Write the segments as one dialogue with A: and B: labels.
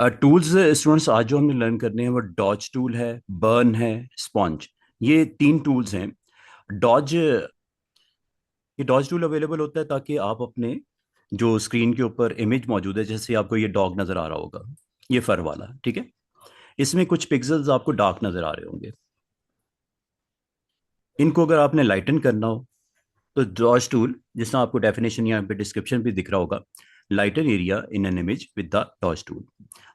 A: Tools students आज जो हमने लर्न करने हैं वो डॉज टूल है, बर्न है, स्पॉन्ज। ये तीन टूल्स हैं। डॉज ये डॉज टूल अवेलेबल होता है ताकि आप अपने जो स्क्रीन के ऊपर इमेज मौजूद है, जैसे आपको ये डॉग नजर आ रहा होगा, ये फर वाला, ठीक है। इसमें कुछ पिक्सेल्स आपको डार्क नजर आ रहे होंगे। इनको अगर आपने लाइटन करना हो तो डॉज टूल, जिसका आपको डेफिनेशन यहाँ पे डिस्क्रिप्शन भी दिख रहा होगा, lighten area in an image with the dodge tool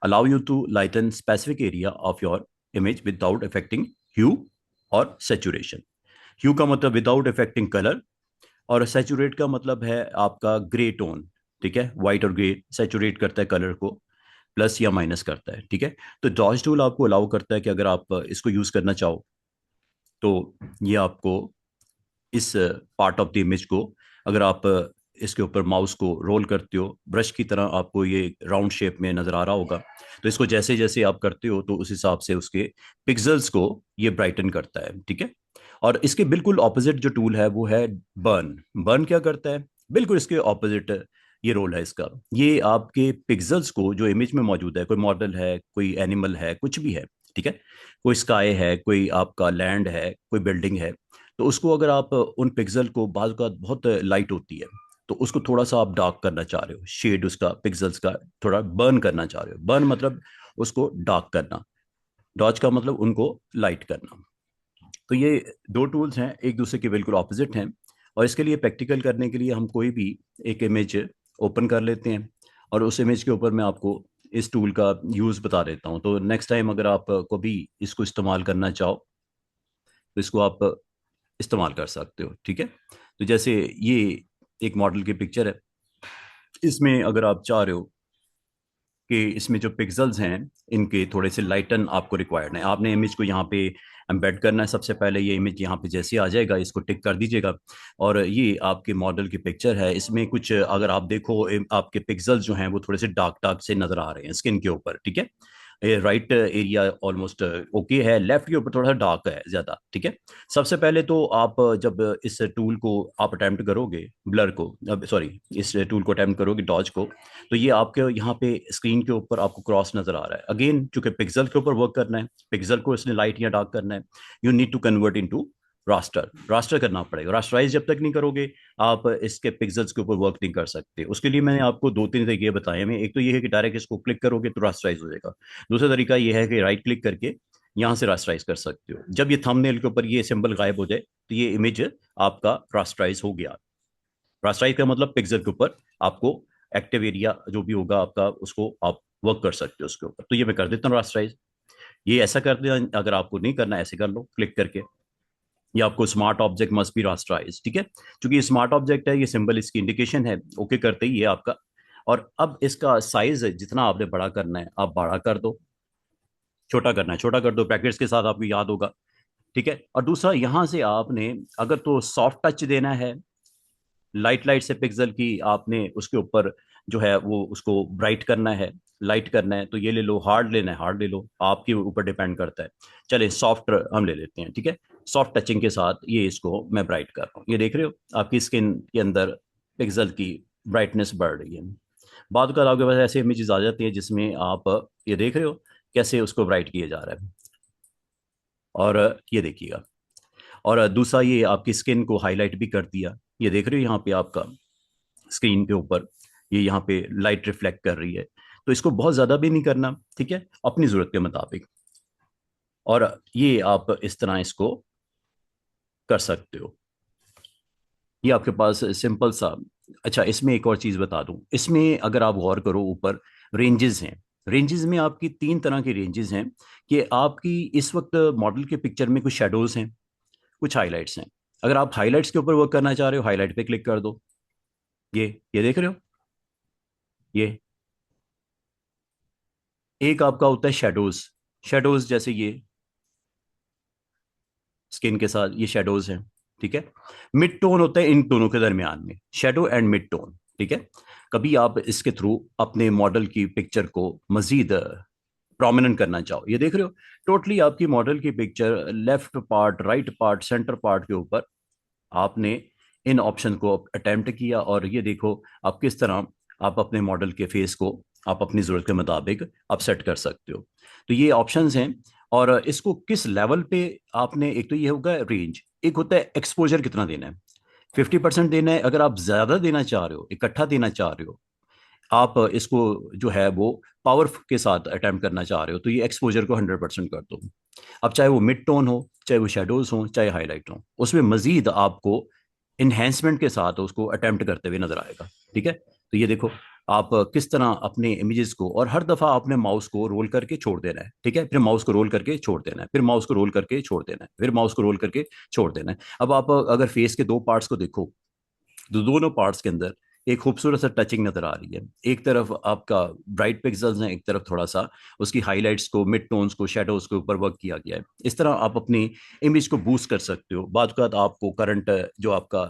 A: allow you to lighten specific area of your image without affecting hue और सेचुरेशन। ह्यू का मतलब विदाउट अफेक्टिंग कलर, और सेचुरेट का मतलब है आपका ग्रे टोन। ठीक है, व्हाइट और ग्रे सेचुरेट करता है कलर को, प्लस या माइनस करता है। ठीक है, तो डॉज टूल आपको अलाउ करता है कि अगर आप इसको यूज करना चाहो तो ये आपको इस पार्ट ऑफ द इमेज को, अगर आप इसके ऊपर माउस को रोल करते हो ब्रश की तरह, आपको ये राउंड शेप में नजर आ रहा होगा। तो इसको जैसे जैसे आप करते हो तो उस हिसाब से उसके पिक्सल्स को ये ब्राइटन करता है। ठीक है, और इसके बिल्कुल ऑपोजिट जो टूल है वो है बर्न। बर्न क्या करता है? बिल्कुल इसके ऑपोजिट ये रोल है इसका। ये आपके पिक्सल्स को, जो इमेज में मौजूद है, कोई मॉडल है, कोई एनिमल है, कुछ भी है, ठीक है, कोई स्काई है, कोई आपका लैंड है, कोई बिल्डिंग है, तो उसको अगर आप उन पिक्सल को, बाज़ का बहुत लाइट होती है, तो उसको थोड़ा सा आप डार्क करना चाह रहे हो, शेड उसका पिक्सल्स का थोड़ा बर्न करना चाह रहे हो। बर्न मतलब उसको डार्क करना, डॉज का मतलब उनको लाइट करना। तो ये दो टूल्स हैं, एक दूसरे के बिल्कुल ऑपोजिट हैं। और इसके लिए प्रैक्टिकल करने के लिए हम कोई भी एक इमेज ओपन कर लेते हैं, और उस इमेज के ऊपर मैं आपको इस टूल का यूज़ बता देता हूँ। तो नेक्स्ट टाइम अगर आप कभी इसको इस्तेमाल करना चाहो तो इसको आप इस्तेमाल कर सकते हो। ठीक है, तो जैसे ये एक मॉडल की पिक्चर है, इसमें अगर आप चाह रहे हो कि इसमें जो पिक्सल्स हैं इनके थोड़े से लाइटन आपको रिक्वायर्ड है, आपने इमेज को यहाँ पे एम्बेड करना है। सबसे पहले ये इमेज यहाँ पे जैसे आ जाएगा, इसको टिक कर दीजिएगा, और ये आपके मॉडल की पिक्चर है। इसमें कुछ अगर आप देखो, आपके पिक्सल्स जो हैं वो थोड़े से डार्क डार्क से नजर आ रहे हैं स्किन के ऊपर। ठीक है, ये राइट एरिया ऑलमोस्ट ओके है, लेफ्ट के ऊपर थोड़ा सा डार्क है ज्यादा। ठीक है, सबसे पहले तो आप जब इस टूल को आप अटेम्प्ट करोगे, ब्लर को, अब सॉरी, इस टूल को अटेम्प्ट करोगे डॉज को, तो ये आपके यहाँ पे स्क्रीन के ऊपर आपको क्रॉस नजर आ रहा है। अगेन चूंकि पिक्सल के ऊपर वर्क करना है, पिक्सल को इसने लाइट या डार्क करना है, you need to convert into raster. Raster करना पड़ेगा। रास्टराइज जब तक नहीं करोगे आप इसके पिक्सल्स के ऊपर वर्क नहीं कर सकते। उसके लिए मैंने आपको दो तीन तरीके बताए हैं। एक तो ये है कि डायरेक्ट इसको क्लिक करोगे तो रास्टराइज हो जाएगा। दूसरा तरीका ये है कि राइट क्लिक करके यहाँ से रास्टराइज कर सकते हो। जब ये थंबनेल के ऊपर ये सिंबल गायब हो जाए तो ये इमेज आपका रास्टराइज हो गया। रास्टराइज का मतलब पिक्सल के ऊपर आपको एक्टिव एरिया जो भी होगा आपका, उसको आप वर्क कर सकते हो उसके ऊपर। तो ये मैं कर देता हूँ रास्टराइज। ये ऐसा कर देना, अगर आपको नहीं करना ऐसे कर लो क्लिक करके। ये आपको smart object must be rasterise. ठीक है, क्योंकि ये स्मार्ट ऑब्जेक्ट है, ये सिंबल इसकी इंडिकेशन है। ओके करते ही ये आपका, और अब इसका साइज जितना आपने बड़ा करना है आप बड़ा कर दो, छोटा करना है छोटा कर दो, पैकेट्स के साथ आपको याद होगा। ठीक है, और दूसरा यहाँ से आपने अगर तो सॉफ्ट टच देना है, लाइट लाइट से पिक्सल की आपने उसके ऊपर जो है वो उसको ब्राइट करना है, लाइट करना है, तो ये ले लो। हार्ड लेना है हार्ड ले लो, आपके ऊपर डिपेंड करता है। चले सॉफ्ट हम ले लेते हैं। ठीक है, सॉफ्ट टचिंग के साथ ये इसको मैं ब्राइट कर रहा हूँ। ये देख रहे हो आपकी स्किन के अंदर पिक्सल की ब्राइटनेस बढ़ रही है। बाद का आपके पास ऐसे इमेजेस आ जाती है जिसमें आप ये देख रहे हो कैसे उसको ब्राइट किया जा रहा है। और ये देखिएगा, और दूसरा ये आपकी स्किन को हाईलाइट भी कर दिया। ये देख रहे हो यहाँ पे आपका स्क्रीन के ऊपर ये यहाँ पे लाइट रिफ्लेक्ट कर रही है। तो इसको बहुत ज़्यादा भी नहीं करना, ठीक है, अपनी ज़रूरत के मुताबिक। और ये आप इस तरह इसको कर सकते हो। ये आपके पास सिंपल सा। अच्छा, इसमें एक और चीज़ बता दूं, इसमें अगर आप गौर करो ऊपर रेंजेस हैं। रेंजेस में आपकी तीन तरह की रेंजेस हैं, कि आपकी इस वक्त मॉडल के पिक्चर में कुछ शेडोज हैं, कुछ हाइलाइट्स हैं। अगर आप हाइलाइट्स के ऊपर वर्क करना चाह रहे हो, हाईलाइट पे क्लिक कर दो। ये देख रहे हो, ये एक आपका होता है शेडोज। शेडोज जैसे ये स्किन के साथ ये शेडोज हैं। ठीक है, मिड टोन होता है इन दोनों के दरमियान में, शेडो एंड मिड टोन। ठीक है, कभी आप इसके थ्रू अपने मॉडल की पिक्चर को मजीद प्रोमिनेंट करना चाहो, ये देख रहे हो टोटली आपकी मॉडल की picture left part, right part, centre part के ऊपर आपने इन ऑप्शन को अटेम्प्ट किया, और ये देखो आप किस तरह आप अपने मॉडल के फेस को आप अपनी ज़रूरत के मुताबिक आप सेट कर सकते हो। तो ये ऑप्शंस हैं। और इसको किस लेवल पे आपने, एक तो ये होगा रेंज, एक होता है एक्सपोजर कितना देना है। 50% देना है। अगर आप ज़्यादा देना चाह रहे हो, इकट्ठा देना चाह रहे हो, आप इसको जो है वो पावर के साथ अटेम्प्ट करना चाह रहे हो, तो ये एक्सपोजर को 100% कर दो। अब चाहे वो मिड टोन हो, चाहे वो शेडोज हो, चाहे हाईलाइट हो, उसमें मजीद आपको इन्हेंसमेंट के साथ उसको अटेम्प्ट करते हुए नजर आएगा। ठीक है, तो ये देखो आप किस तरह अपने इमेजेस को, और हर दफा आपने माउस को रोल करके छोड़ देना है। ठीक है, फिर माउस को रोल करके छोड़ देना है, फिर माउस को रोल करके छोड़ देना है, फिर माउस को रोल करके छोड़ देना है। अब आप अगर फेस के दो पार्ट्स को देखो, तो दोनों पार्ट्स के अंदर एक खूबसूरत सा टचिंग नजर आ रही है। एक तरफ आपका ब्राइट पिक्सल्स हैं, एक तरफ थोड़ा सा उसकी हाइलाइट्स को, मिड टोन्स को, शेडोज के ऊपर वर्क किया गया है। इस तरह आप अपनी इमेज को बूस्ट कर सकते हो। बाद आपको करंट जो आपका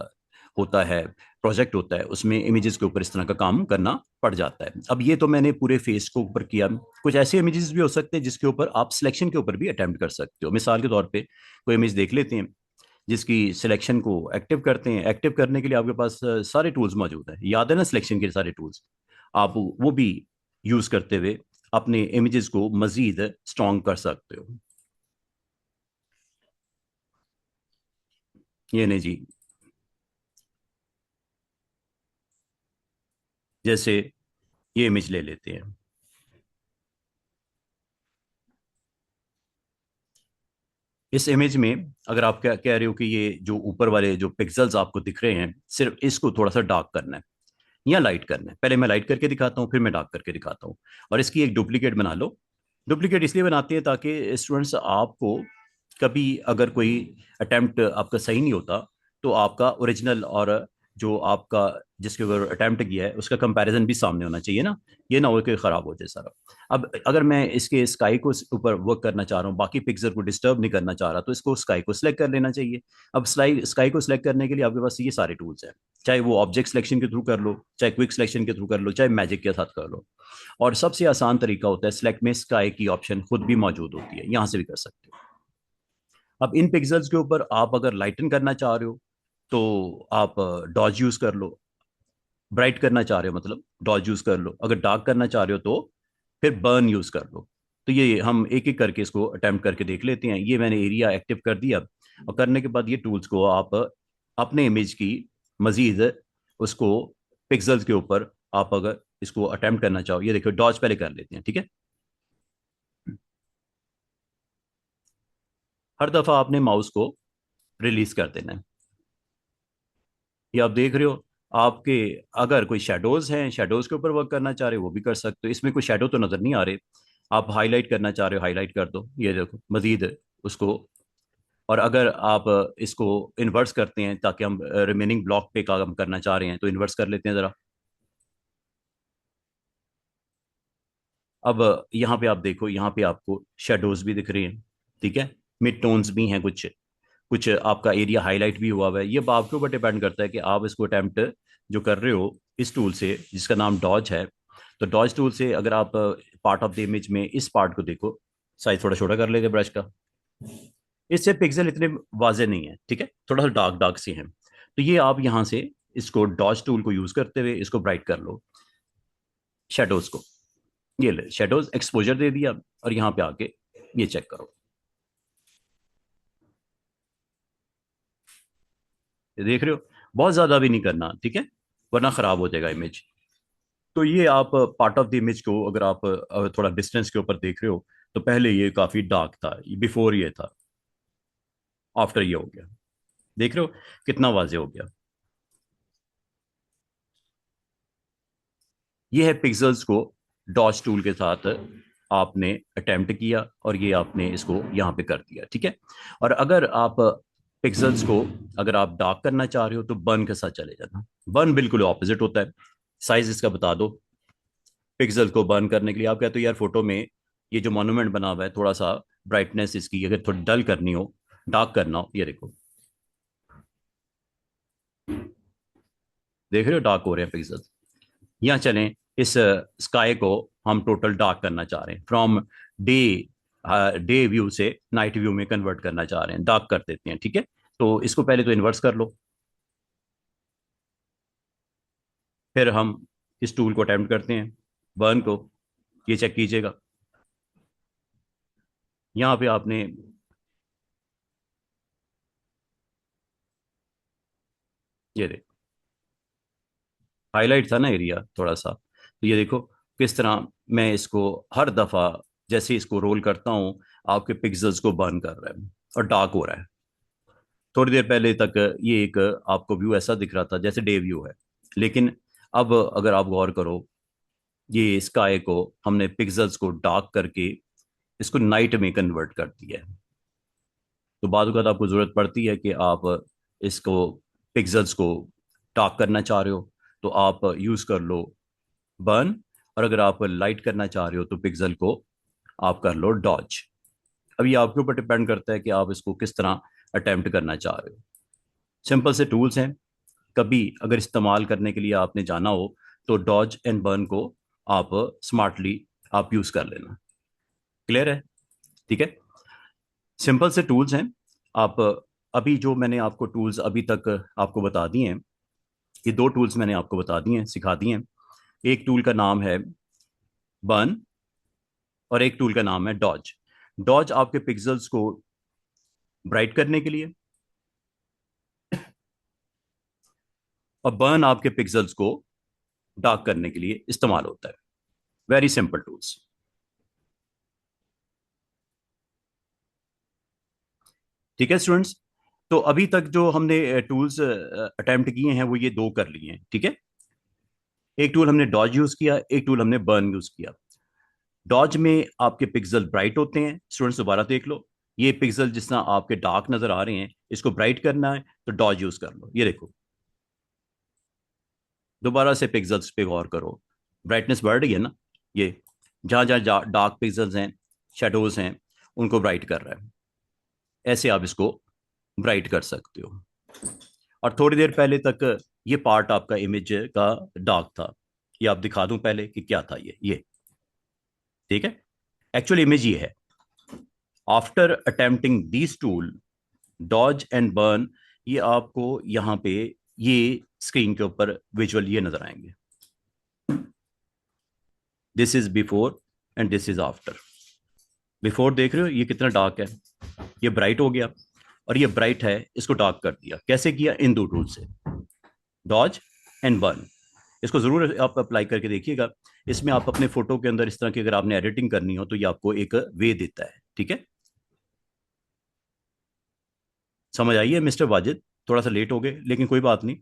A: होता है, प्रोजेक्ट होता है, उसमें इमेजेस के ऊपर इस तरह का काम करना पड़ जाता है। अब ये तो मैंने पूरे फेस को ऊपर किया। कुछ ऐसे इमेजेस भी हो सकते हैं जिसके ऊपर आप सिलेक्शन के ऊपर भी अटेम्प्ट कर सकते हो। मिसाल के तौर पे कोई इमेज देख लेते हैं जिसकी सिलेक्शन को एक्टिव करते हैं। एक्टिव करने के लिए आपके पास सारे टूल्स मौजूद हैं, याद है ना, सिलेक्शन के सारे टूल्स। आप वो भी यूज करते हुए अपने इमेजेस को मजीद स्ट्रॉन्ग कर सकते हो। ये नहीं जी, जैसे ये इमेज ले लेते हैं। इस इमेज में अगर आप क्या कह रहे हो कि ये जो ऊपर वाले जो पिक्सल्स आपको दिख रहे हैं, सिर्फ इसको थोड़ा सा डार्क करना है या लाइट करना है। पहले मैं लाइट करके दिखाता हूँ, फिर मैं डार्क करके दिखाता हूँ। और इसकी एक डुप्लीकेट बना लो। डुप्लीकेट इसलिए बनाते हैं ताकि स्टूडेंट्स आपको कभी अगर कोई अटेम्प्ट आपका सही नहीं होता, तो आपका ओरिजिनल और जो आपका जिसके ऊपर अटेम्प्ट किया है उसका कंपैरिजन भी सामने होना चाहिए ना। ये ना हो कि ख़राब हो जाए सारा। अब अगर मैं इसके स्काई को ऊपर वर्क करना चाह रहा हूँ, बाकी पिक्चर को डिस्टर्ब नहीं करना चाह रहा, तो इसको स्काई को सिलेक्ट कर लेना चाहिए। अब स्काई को सिलेक्ट करने के लिए आपके पास ये सारे टूल्स हैं। चाहे वो ऑब्जेक्ट सिलेक्शन के थ्रू कर लो, चाहे क्विक सिलेक्शन के थ्रू कर लो, चाहे मैजिक के साथ कर लो। और सबसे आसान तरीका होता है सिलेक्ट में स्काई की ऑप्शन खुद भी मौजूद होती है, यहाँ से भी कर सकते हो। अब इन पिक्सल्स के ऊपर आप अगर लाइटन करना चाह रहे हो, तो आप डॉज यूज कर लो। ब्राइट करना चाह रहे हो मतलब डॉज यूज कर लो। अगर डार्क करना चाह रहे हो तो फिर बर्न यूज कर लो। तो ये हम एक एक करके इसको अटेम्प्ट करके देख लेते हैं। ये मैंने एरिया एक्टिव कर दिया, और करने के बाद ये टूल्स को आप अपने इमेज की मजीद उसको पिक्सल्स के ऊपर आप अगर इसको अटेम्प्ट करना चाहो, ये देखो डॉज पहले कर लेते हैं। ठीक है, हर दफा आपने माउस को रिलीज कर देना है। ये आप देख रहे हो आपके, अगर कोई शेडोज हैं, शेडोज के ऊपर वर्क करना चाह रहे हो वो भी कर सकते हो। इसमें कोई शेडो तो नजर नहीं आ रहे। आप हाईलाइट करना चाह रहे हो, हाईलाइट कर दो, ये देखो मजीद उसको। और अगर आप इसको इन्वर्स करते हैं ताकि हम रिमेनिंग ब्लॉक पे काम करना चाह रहे हैं, तो इन्वर्स कर लेते हैं ज़रा। अब यहाँ पे आप देखो, यहाँ पे आपको शेडोज भी दिख रही हैं। ठीक है, मिड टोन्स भी हैं, कुछ कुछ आपका एरिया हाईलाइट भी हुआ हुआ है। ये आपके ऊपर डिपेंड करता है कि आप इसको अटेम्प्ट जो कर रहे हो इस टूल से जिसका नाम डॉज है। तो डॉज टूल से अगर आप पार्ट ऑफ द इमेज में इस पार्ट को देखो, साइज थोड़ा छोटा कर लेंगे ब्रश का। इससे पिक्सल इतने वाजे नहीं है, ठीक है, थोड़ा सा डार्क डार्क से हैं। तो ये आप यहाँ से इसको डॉज टूल को यूज करते हुए इसको ब्राइट कर लो, शेडोज को। ये ले शेडोज एक्सपोजर दे दिया, और यहाँ पे आके ये चेक करो, ये देख रहे हो। बहुत ज्यादा भी नहीं करना, ठीक है, वरना खराब हो जाएगा इमेज। तो ये आप पार्ट ऑफ द इमेज को अगर आप थोड़ा डिस्टेंस के ऊपर देख रहे हो, तो पहले ये काफी डार्क था, बिफोर ये था, आफ्टर ये हो गया। देख रहे हो कितना वाजे हो गया। ये है पिक्सल्स को डॉज टूल के साथ आपने अटेम्प्ट किया, और ये आपने इसको यहाँ पे कर दिया। ठीक है, और अगर आप पिक्सल्स को अगर आप डार्क करना चाह रहे हो, तो बर्न के साथ चले जाना। बर्न बिल्कुल ऑपोजिट होता है। साइज इसका बता दो। पिक्सल को बर्न करने के लिए आप कहते हो यार फोटो में ये जो मॉन्यूमेंट बना हुआ है, थोड़ा सा ब्राइटनेस इसकी अगर थोड़ी डल करनी हो, डार्क करना हो, ये देखो, देख रहे हो डार्क हो रहे हैं पिक्सल। यहाँ चलें, इस स्काई को हम टोटल डार्क करना चाह रहे हैं, फ्रॉम डे डे व्यू से नाइट व्यू में कन्वर्ट करना चाह रहे हैं, डार्क कर देते हैं। ठीक है, तो इसको पहले तो इन्वर्स कर लो, फिर हम इस टूल को अटेम्प्ट करते हैं, बर्न को। ये चेक कीजिएगा। यहाँ पे आपने ये देख, हाईलाइट था ना एरिया थोड़ा सा, तो ये देखो किस तरह मैं इसको हर दफा जैसे इसको रोल करता हूँ, आपके पिक्सल्स को बर्न कर रहा है और डार्क हो रहा है। थोड़ी देर पहले तक ये एक आपको व्यू ऐसा दिख रहा था जैसे डे व्यू है, लेकिन अब अगर आप गौर करो, ये स्काई को हमने पिक्सल्स को डार्क करके इसको नाइट में कन्वर्ट कर दिया है। तो बाद वक़्त आपको ज़रूरत पड़ती है कि आप इसको पिक्सल्स को डार्क करना चाह रहे हो, तो आप यूज़ कर लो बर्न, और अगर आप लाइट करना चाह रहे हो तो पिक्सल को आप कर लो डॉज। अब ये आपके ऊपर डिपेंड करता है कि आप इसको किस तरह अटेम्प्ट करना चाह रहे हो। सिंपल से टूल्स हैं, कभी अगर इस्तेमाल करने के लिए आपने जाना हो तो डॉज एंड बर्न को आप स्मार्टली आप यूज़ कर लेना। क्लियर है? ठीक है। सिंपल से टूल्स हैं। आप अभी जो मैंने आपको टूल्स अभी तक आपको बता दिए हैं, ये दो टूल्स मैंने आपको बता दिए हैं, सिखा दिए हैं। एक टूल का नाम है बर्न और एक टूल का नाम है डॉज। डॉज आपके पिक्सल्स को ब्राइट करने के लिए, और बर्न आपके पिक्सल्स को डार्क करने के लिए इस्तेमाल होता है। Very simple tools. ठीक है स्टूडेंट्स, तो अभी तक जो हमने टूल्स अटेम्प्ट किए हैं वो ये दो कर लिए हैं। ठीक है, एक टूल हमने डॉज यूज किया, एक टूल हमने बर्न यूज किया। डॉज में आपके पिक्सल ब्राइट होते हैं, स्टूडेंट्स दोबारा देख लो, ये पिक्सल जिस तरह आपके डार्क नजर आ रहे हैं, इसको ब्राइट करना है तो डॉज यूज कर लो। ये देखो, दोबारा से पिक्सल्स पे गौर करो, ब्राइटनेस बढ़ रही है ना, ये जहां जहां डार्क पिक्सल्स हैं, शेडोज हैं, उनको ब्राइट कर रहा है। ऐसे आप इसको ब्राइट कर सकते हो। और थोड़ी देर पहले तक ये पार्ट आपका इमेज का डार्क था, ये आप दिखा दूं पहले कि क्या था ये। ठीक है, एक्चुअल इमेज ये है। After attempting this tool dodge and burn, ये आपको यहाँ पे ये स्क्रीन के ऊपर विजुअल ये नजर आएंगे। This is before and this is after. Before देख रहे हो ये कितना डार्क है, ये ब्राइट हो गया, और ये ब्राइट है इसको डार्क कर दिया। कैसे किया? इन दो टूल से, डॉज एंड बर्न। इसको जरूर आप अप्लाई करके देखिएगा। इसमें आप अपने फोटो के अंदर इस तरह की अगर आपने एडिटिंग करनी हो तो ये आपको एक वे देता है। ठीक है, समझ आइए मिस्टर वाजिद, थोड़ा सा लेट हो गए लेकिन कोई बात नहीं।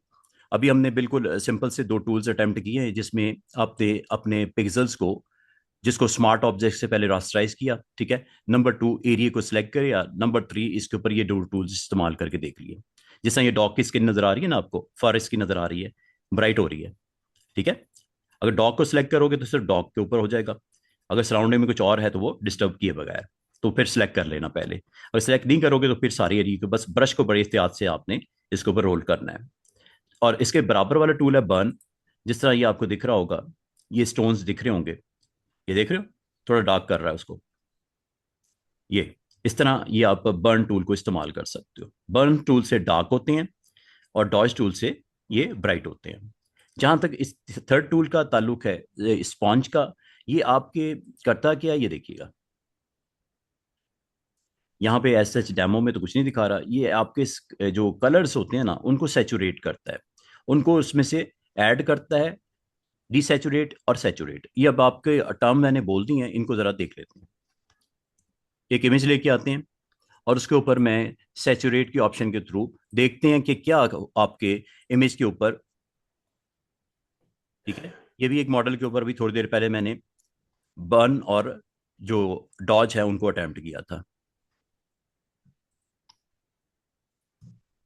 A: अभी हमने बिल्कुल सिंपल से दो टूल्स अटेम्प्ट किए हैं जिसमें आपने अपने पिक्सल्स को, जिसको स्मार्ट ऑब्जेक्ट से पहले रास्टराइज किया, ठीक है, नंबर टू एरिया को सिलेक्ट किया, नंबर थ्री इसके ऊपर ये दो टूल्स इस्तेमाल करके देख लिए। जिस तरह ये डॉग की स्किन नजर आ रही है ना आपको, फॉरेस्ट की नजर आ रही है, ब्राइट हो रही है। ठीक है, अगर डॉग को सिलेक्ट करोगे तो सिर्फ डॉग के ऊपर हो जाएगा, अगर सराउंडिंग में कुछ और है तो वो डिस्टर्ब किए बगैर, तो फिर सिलेक्ट कर लेना पहले। अगर सिलेक्ट नहीं करोगे तो फिर सारी एरिया को बस ब्रश को बड़े एहतियात से आपने इसके ऊपर रोल करना है। और इसके बराबर वाला टूल है बर्न। जिस तरह ये आपको दिख रहा होगा, ये स्टोन्स दिख रहे होंगे, ये देख रहे हो, थोड़ा डार्क कर रहा है उसको, ये इस तरह ये आप बर्न टूल को इस्तेमाल कर सकते हो। बर्न टूल से डार्क होते हैं और डॉज टूल से ये ब्राइट होते हैं। जहां तक इस थर्ड टूल का ताल्लुक है स्पॉन्ज का, ये आपके करता क्या है ये देखिएगा। यहाँ पे एज सच डेमो में तो कुछ नहीं दिखा रहा, ये आपके जो कलर्स होते हैं ना उनको सेचुरेट करता है, उनको उसमें से ऐड करता है, डिसेचुरेट और सेचुरेट। ये अब आपके टर्म मैंने बोल दी हैं, इनको जरा देख लेते हैं। एक इमेज लेके आते हैं और उसके ऊपर मैं सेचुरेट की ऑप्शन के थ्रू देखते हैं कि क्या आपके इमेज के ऊपर। ठीक है, ये भी एक मॉडल के ऊपर भी थोड़ी देर पहले मैंने बर्न और जो डॉज है उनको अटेम्प्ट किया था।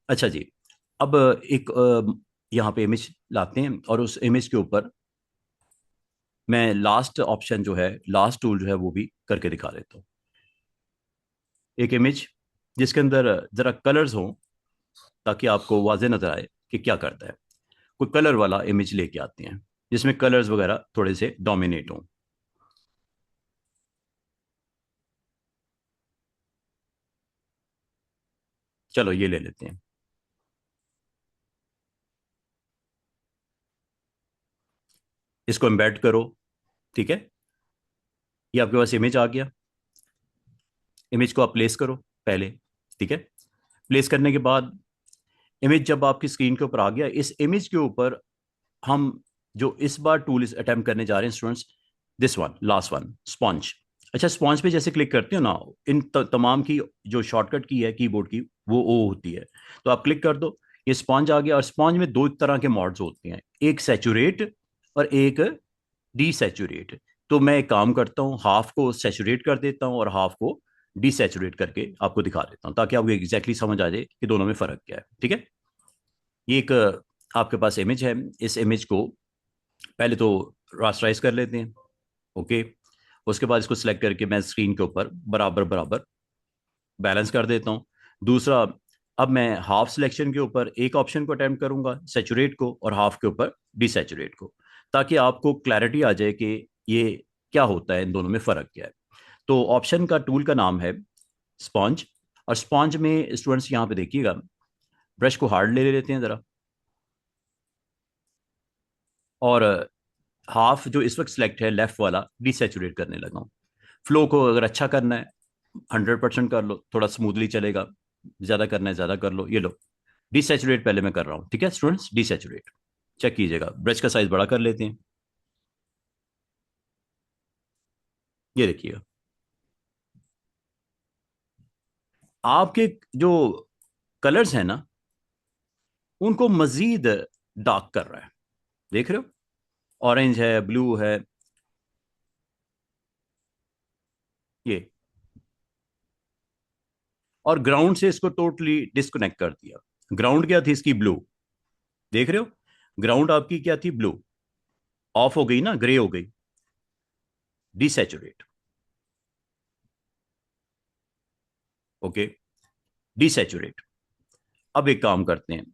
A: अच्छा जी, अब एक यहाँ पे इमेज लाते हैं और उस इमेज के ऊपर मैं लास्ट ऑप्शन जो है, लास्ट टूल जो है वो भी करके दिखा देता हूँ। एक इमेज जिसके अंदर जरा कलर्स हों ताकि आपको वाजे नजर आए कि क्या करता है। कोई कलर वाला इमेज लेके आते हैं जिसमें कलर्स वगैरह थोड़े से डोमिनेट हों। चलो ये ले लेते हैं, इसको एम्बेड करो। ठीक है, ये आपके पास इमेज आ गया। इमेज को आप प्लेस करो पहले, ठीक है। प्लेस करने के बाद इमेज जब आपकी स्क्रीन के ऊपर आ गया, इस इमेज के ऊपर हम जो इस बार टूल अटेम्प्ट करने जा रहे हैं students, this one, last one, sponge. अच्छा, स्पॉन्ज पे जैसे क्लिक करते हो ना, इन तमाम की जो शॉर्टकट की है कीबोर्ड की, वो ओ होती है। तो आप क्लिक कर दो, ये स्पॉन्ज आ गया। और स्पॉन्ज में दो तरह के मॉड्स होते हैं, एक सैचुरेट और एक डीसैचुरेट। तो मैं एक काम करता हूँ, हाफ को सैचुरेट कर देता हूँ और हाफ को डीसैचुरेट करके आपको दिखा देता हूँ, ताकि आपको एग्जैक्टली समझ आ जाए कि दोनों में फर्क क्या है, ठीक है। ये एक आपके पास इमेज है। इस इमेज को पहले तो रास्टराइज कर लेते हैं, ओके। उसके बाद इसको सिलेक्ट करके मैं स्क्रीन के ऊपर बराबर बराबर बैलेंस कर देता हूँ। दूसरा, अब मैं हाफ सिलेक्शन के ऊपर एक ऑप्शन को अटेम्प्ट करूंगा, सैचुरेट को, और हाफ के ऊपर डिसैचुरेट को, ताकि आपको क्लैरिटी आ जाए कि ये क्या होता है, इन दोनों में फ़र्क क्या है। तो ऑप्शन का टूल का नाम है स्पॉन्ज। और स्पॉन्ज में स्टूडेंट्स यहाँ पे देखिएगा, ब्रश को हार्ड ले लेते हैं ज़रा, और हाफ जो इस वक्त सिलेक्ट है लेफ्ट वाला, डिसैचुरेट करने लगा हूँ। फ्लो को अगर अच्छा करना है 100% कर लो, थोड़ा स्मूथली चलेगा। ज़्यादा करना है ज़्यादा कर लो, ये लो। डिसैचुरेट पहले मैं कर रहा हूँ, ठीक है स्टूडेंट्स, डिसैचुरेट। चेक कीजिएगा, ब्रश का साइज बड़ा कर लेते हैं। ये देखिएगा, आपके जो कलर्स हैं ना, उनको मजीद डार्क कर रहा है। देख रहे हो, ऑरेंज है, ब्लू है, ये। और ग्राउंड से इसको टोटली डिस्कनेक्ट कर दिया। ग्राउंड क्या थी इसकी, ब्लू। देख रहे हो, ग्राउंड आपकी क्या थी, ब्लू। ऑफ हो गई ना, ग्रे हो गई। डिसैचुरेट, ओके, डिसैचुरेट। अब एक काम करते हैं,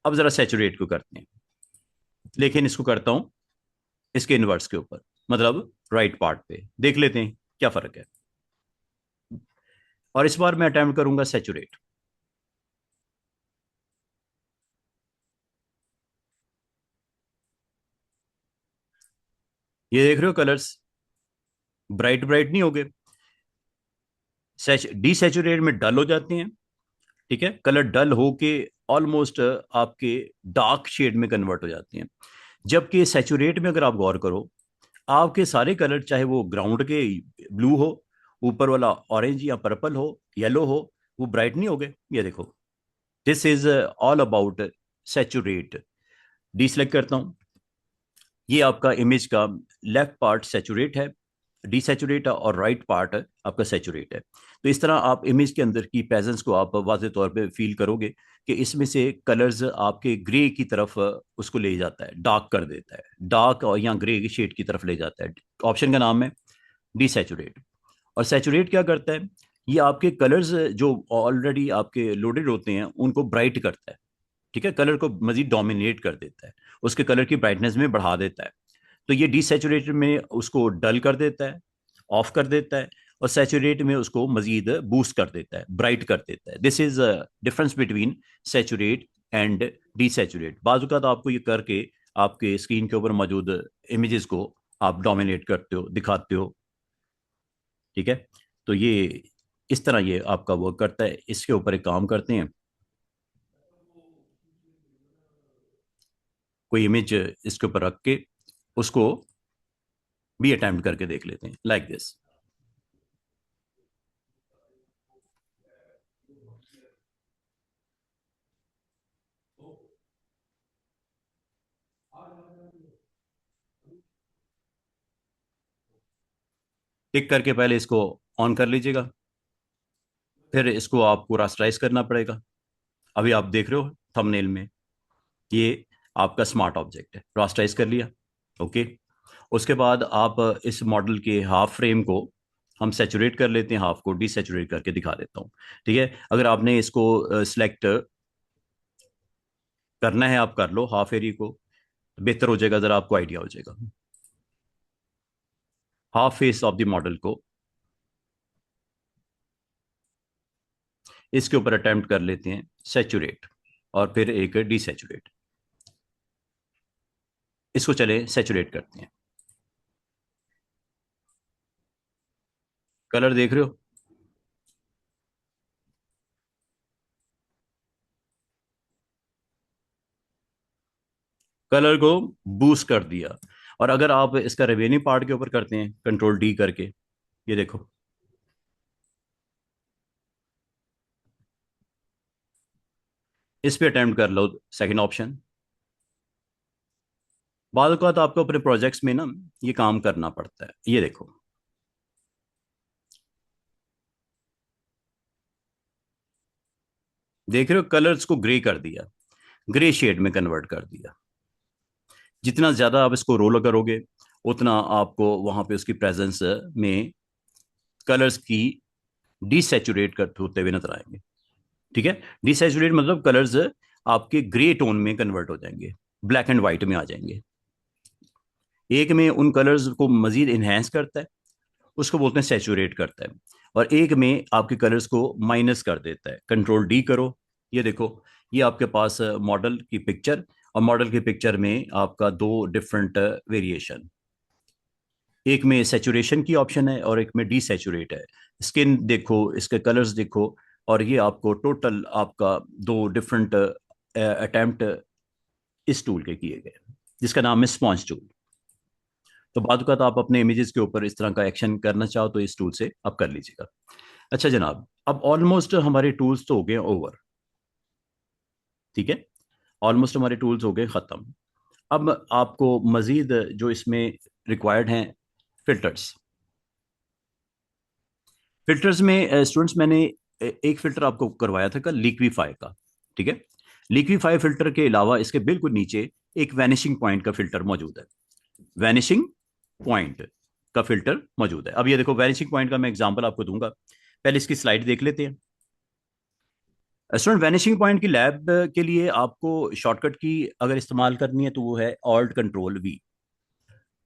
A: अब जरा सैचुरेट को करते हैं, लेकिन इसको करता हूं इसके इनवर्स के ऊपर, मतलब राइट पार्ट पे। देख लेते हैं क्या फर्क है। और इस बार मैं अटेम्प्ट करूंगा सैचुरेट। ये देख रहे हो, कलर्स ब्राइट ब्राइट नहीं हो गए, डिसैचुरेट में डल हो जाते हैं, ठीक है। कलर डल होके ऑलमोस्ट आपके डार्क शेड में कन्वर्ट हो जाते हैं। जबकि सैचुरेट में अगर आप गौर करो, आपके सारे कलर, चाहे वो ग्राउंड के ब्लू हो, ऊपर वाला ऑरेंज या पर्पल हो, येलो हो, वो ब्राइट नहीं हो गए। ये देखो, this is all about saturate. Deselect करता हूं, ये आपका इमेज का लेफ्ट पार्ट सैचुरेट है, डिसैचुरेट है, और राइट पार्ट आपका सैचुरेट है। तो इस तरह आप इमेज के अंदर की प्रेजेंस को आप वाज़ेह तौर पे फील करोगे कि इसमें से कलर्स आपके ग्रे की तरफ उसको ले जाता है, डार्क कर देता है, डार्क और या ग्रे की शेड की तरफ ले जाता है। ऑप्शन का नाम है डिसैचुरेट। और सैचुरेट क्या करता है, ये आपके कलर्स जो ऑलरेडी आपके लोडेड होते हैं उनको ब्राइट करता है, ठीक है। कलर को मजीद डोमिनेट कर देता है, उसके कलर की ब्राइटनेस में बढ़ा देता है। तो ये डिसैचुरेटेड में उसको डल कर देता है, ऑफ कर देता है। और सैचुरेट में उसको मजीद बूस्ट कर देता है, ब्राइट कर देता है। This is difference between saturate and desaturate. बाजू का तो आपको ये करके आपके स्क्रीन के ऊपर मौजूद इमेजेस को आप डोमिनेट करते हो, दिखाते हो, ठीक है। तो ये इस तरह ये आपका वर्क करता है। इसके ऊपर एक काम करते हैं, कोई इमेज इसके ऊपर रख के उसको भी अटेम्प्ट करके देख लेते हैं, लाइक दिस। टिक करके पहले इसको ऑन कर लीजिएगा, फिर इसको आपको रास्टराइज करना पड़ेगा। अभी आप देख रहे हो थंबनेल में, ये आपका स्मार्ट ऑब्जेक्ट है, रास्टराइज कर लिया, ओके। उसके बाद आप इस मॉडल के हाफ फ्रेम को हम सेचुरेट कर लेते हैं, हाफ को डिसेचुरेट करके दिखा देता हूँ, ठीक है। अगर आपने इसको सिलेक्ट करना है, आप कर लो हाफ एरिया को, बेहतर हो जाएगा, जरा आपको आइडिया हो जाएगा। Half face of the model को इसके ऊपर अटेम्प्ट कर लेते हैं सेचुरेट, और फिर एक डिसेचुरेट। इसको चले सेचुरेट करते हैं। कलर देख रहे हो? कलर को बूस्ट कर दिया। और अगर आप इसका रिमेनिंग पार्ट के ऊपर करते हैं कंट्रोल डी करके, ये देखो, इस पे अटेम्प्ट कर लो सेकंड ऑप्शन। बाद का तो आपको अपने प्रोजेक्ट्स में ना ये काम करना पड़ता है। ये देखो, देख रहे हो, कलर्स को ग्रे कर दिया, ग्रे शेड में कन्वर्ट कर दिया। जितना ज्यादा आप इसको रोल करोगे, उतना आपको वहां पे उसकी प्रेजेंस में कलर्स की डिसेचुरेट करते होते हुए नजर आएंगे। ठीक है, डिसेचुरेट मतलब कलर्स आपके ग्रे टोन में कन्वर्ट हो जाएंगे, ब्लैक एंड व्हाइट में आ जाएंगे। एक में उन कलर्स को मजीद इन्हेंस करता है, उसको बोलते हैं सेचुरेट करता है। और एक में आपके कलर्स को माइनस कर देता है। कंट्रोल डी करो, ये देखो, ये आपके पास मॉडल की पिक्चर, और मॉडल की पिक्चर में आपका दो डिफरेंट वेरिएशन, एक में सेचुरेशन की ऑप्शन है और एक में डी सेचुरेट है। स्किन देखो, इसके कलर्स देखो, और ये आपको टोटल आपका दो डिफरेंट अटेम्प्ट इस टूल के किए गए, जिसका नाम है स्पॉन्ज टूल। तो बाद का तो आप अपने इमेजेस के ऊपर इस तरह का एक्शन करना चाहो तो इस टूल से आप कर लीजिएगा। अच्छा जनाब, अब ऑलमोस्ट हमारे टूल्स तो हो गए ओवर। ठीक है, ऑलमोस्ट हमारे टूल्स हो गए ख़त्म। अब आपको मज़ीद जो इसमें रिक्वायर्ड हैं, फिल्टर्स। फिल्टर्स में स्टूडेंट्स मैंने एक फ़िल्टर आपको करवाया था कल, लिक्विफाई का। ठीक है, लिक्विफाई फ़िल्टर के अलावा इसके बिल्कुल नीचे एक वैनिशिंग पॉइंट का फ़िल्टर मौजूद है। वैनिशिंग पॉइंट का फ़िल्टर मौजूद है। अब ये देखो, वैनिशिंग पॉइंट का मैं एग्जांपल आपको दूंगा। पहले इसकी स्लाइड देख लेते हैं। स्टूडेंट, वैनिशिंग पॉइंट की लैब के लिए आपको शॉर्टकट की अगर इस्तेमाल करनी है तो वो है ऑल्ट कंट्रोल वी।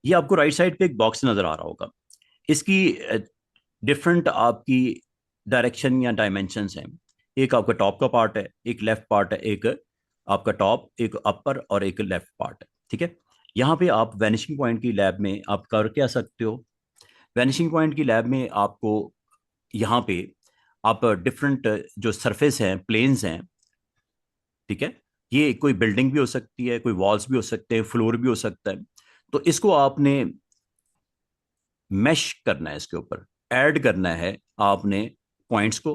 A: ये आपको राइट साइड पे एक बॉक्स नजर आ रहा होगा। इसकी डिफरेंट आपकी डायरेक्शन या डायमेंशंस हैं। एक आपका टॉप का पार्ट है, एक लेफ्ट पार्ट है, एक आपका टॉप, एक अपर और एक लेफ्ट पार्ट है। ठीक है, यहाँ पे आप वैनिशिंग पॉइंट की लैब में आप कर क्या सकते हो? वैनिशिंग पॉइंट की लैब में आपको यहाँ पे आप डिफरेंट जो सरफेस हैं, प्लेन्स हैं, ठीक है, ये कोई बिल्डिंग भी हो सकती है, कोई वॉल्स भी हो सकते हैं, फ्लोर भी हो सकता है। तो इसको आपने मैश करना है, इसके ऊपर ऐड करना है आपने पॉइंट्स को।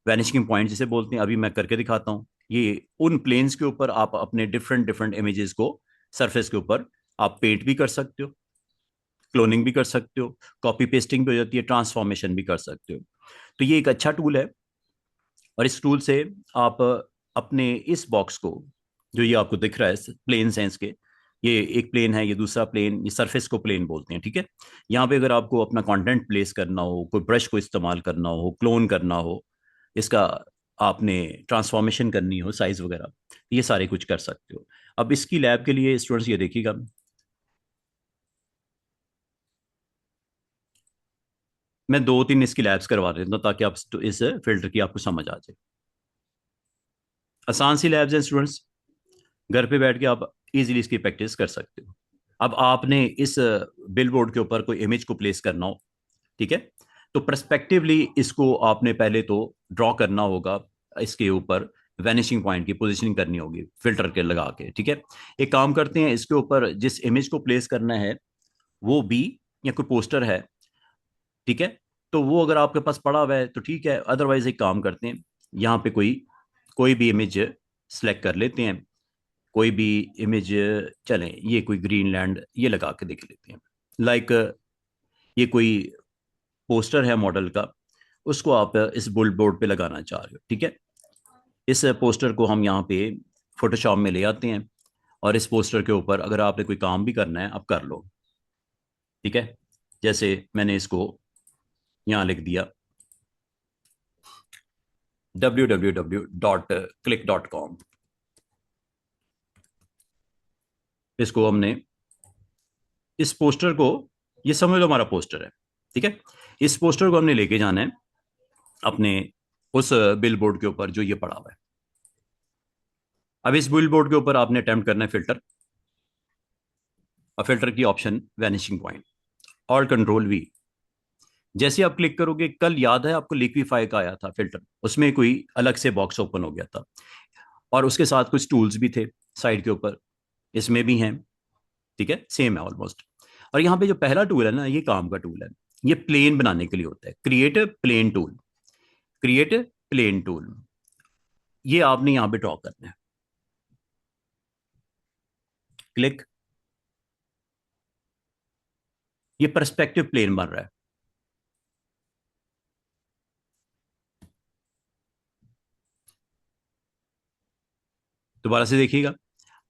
A: वैनिशिंग पॉइंट जिसे बोलते हैं, अभी मैं करके दिखाता हूँ। ये उन प्लेन्स के ऊपर आप अपने डिफरेंट डिफरेंट इमेजेस को सरफेस के ऊपर आप पेंट भी कर सकते हो, क्लोनिंग भी कर सकते हो, कॉपी पेस्टिंग भी हो जाती है, ट्रांसफॉर्मेशन भी कर सकते हो। तो ये एक अच्छा टूल है। और इस टूल से आप अपने इस बॉक्स को, जो ये आपको दिख रहा है, प्लेन सेंस के, ये एक प्लेन है, ये दूसरा प्लेन, ये सरफेस को प्लेन बोलते हैं। ठीक है, यहाँ पे अगर आपको अपना कंटेंट प्लेस करना हो, कोई ब्रश को इस्तेमाल करना हो, क्लोन करना हो, इसका आपने ट्रांसफॉर्मेशन करनी हो, साइज वगैरह, ये सारे कुछ कर सकते हो। अब इसकी लैब के लिए स्टूडेंट्स ये देखिएगा, मैं दो तीन इसकी लैब्स करवा देता हूँ ताकि आप इस फिल्टर की आपको समझ आ जाए। आसान सी लैब्स हैं स्टूडेंट्स, घर पे बैठ के आप इजीली इसकी प्रैक्टिस कर सकते हो। अब आपने इस बिल बोर्ड के ऊपर कोई इमेज को प्लेस करना हो, ठीक है, तो परस्पेक्टिवली इसको आपने पहले तो ड्रॉ करना होगा। इसके ऊपर वैनिशिंग पॉइंट की पोजीशनिंग करनी होगी फिल्टर के लगा के। ठीक है, एक काम करते हैं, इसके ऊपर जिस इमेज को प्लेस करना है वो बी, या कोई पोस्टर है, ठीक है, तो वो अगर आपके पास पड़ा हुआ है तो ठीक है, अदरवाइज एक काम करते हैं, यहाँ पे कोई कोई भी इमेज सेलेक्ट कर लेते हैं। कोई भी इमेज, चलें ये कोई ग्रीनलैंड ये लगा के देख लेते हैं। लाइक ये कोई पोस्टर है मॉडल का, उसको आप इस बुल बोर्ड पे लगाना चाह रहे हो। ठीक है, इस पोस्टर को हम यहाँ पे फोटोशॉप में ले आते हैं, और इस पोस्टर के ऊपर अगर आपने कोई काम भी करना है आप कर लो। ठीक है, जैसे मैंने इसको यहाँ लिख दिया www.click.com। इसको हमने, इस पोस्टर को, ये समझ लो हमारा पोस्टर है। ठीक है, इस पोस्टर को हमने लेके जाना है अपने उस बिल बोर्ड के ऊपर जो ये पड़ा हुआ है। अब इस बिल बोर्ड के ऊपर आपने अटेम्प्ट करना है फिल्टर, और फिल्टर की ऑप्शन वैनिशिंग पॉइंट, और कंट्रोल वी। जैसे आप क्लिक करोगे, कल याद है आपको लिक्विफाई का आया था फिल्टर, उसमें कोई अलग से बॉक्स ओपन हो गया था और उसके साथ कुछ टूल्स भी थे साइड के ऊपर, इसमें भी हैं। ठीक है, सेम है ऑलमोस्ट। और यहाँ पे जो पहला टूल है ना, ये काम का टूल है। ये प्लेन बनाने के लिए होता है, create plane tool. Create plane tool, ये आपने यहाँ पे ड्रॉ करना है। क्लिक। ये परस्पेक्टिव प्लेन बन रहा है। दोबारा से देखिएगा,